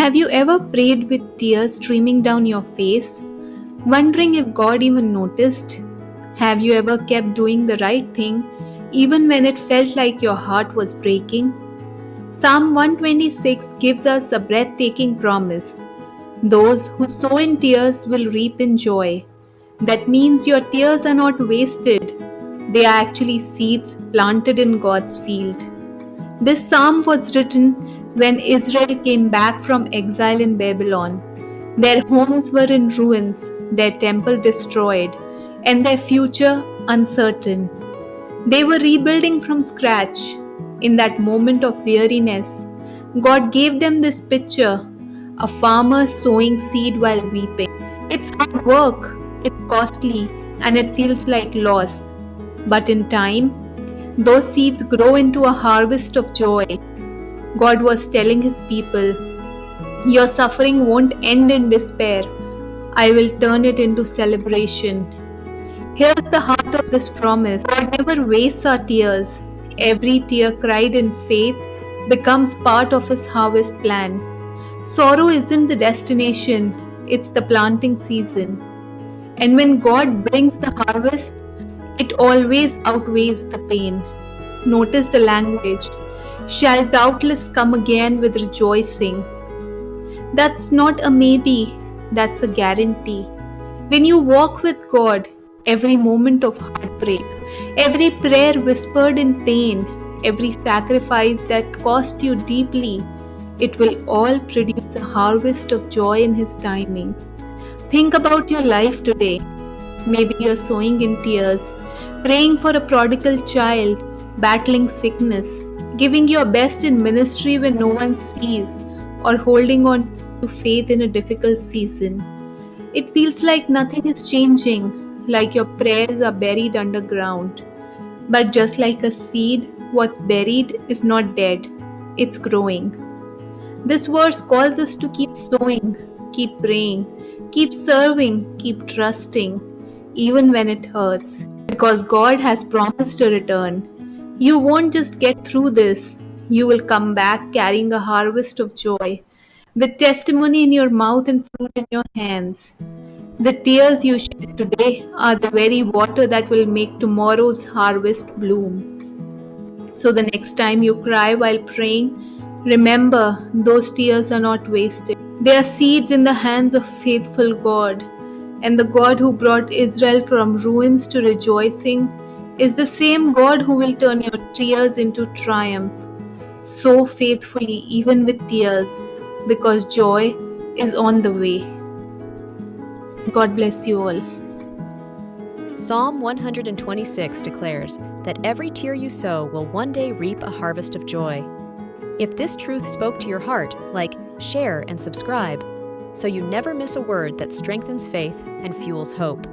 Have you ever prayed with tears streaming down your face, wondering if God even noticed? Have you ever kept doing the right thing even when it felt like your heart was breaking? Psalm 126 gives us a breathtaking promise. Those who sow in tears will reap in joy. That means your tears are not wasted, they are actually seeds planted in God's field. This psalm was written when Israel came back from exile in Babylon. Their homes were in ruins, their temple destroyed, and their future uncertain. They were rebuilding from scratch. In that moment of weariness, God gave them this picture, a farmer sowing seed while weeping. It's hard work, it's costly, and it feels like loss. But in time, those seeds grow into a harvest of joy. God was telling his people, your suffering won't end in despair. I will turn it into celebration. Here's the heart of this promise: God never wastes our tears. Every tear cried in faith becomes part of his harvest plan. Sorrow isn't the destination, it's the planting season. And when God brings the harvest, it always outweighs the pain. Notice the language. Shall doubtless come again with rejoicing. That's not a maybe, that's a guarantee. When you walk with God, every moment of heartbreak, every prayer whispered in pain, every sacrifice that cost you deeply, it will all produce a harvest of joy in His timing. Think about your life today. Maybe you're sowing in tears, praying for a prodigal child, battling sickness, giving your best in ministry when no one sees, or holding on to faith in a difficult season. It feels like nothing is changing, like your prayers are buried underground. But just like a seed, what's buried is not dead, it's growing. This verse calls us to keep sowing, keep praying, keep serving, keep trusting, even when it hurts. Because God has promised a return. You won't just get through this, you will come back carrying a harvest of joy, with testimony in your mouth and fruit in your hands. The tears you shed today are the very water that will make tomorrow's harvest bloom. So the next time you cry while praying, remember those tears are not wasted. They are seeds in the hands of faithful God. And the God who brought Israel from ruins to rejoicing is the same God who will turn your tears into triumph. So faithfully, even with tears, because joy is on the way. God bless you all. Psalm 126 declares that every tear you sow will one day reap a harvest of joy. If this truth spoke to your heart, like, share and subscribe, so you never miss a word that strengthens faith and fuels hope.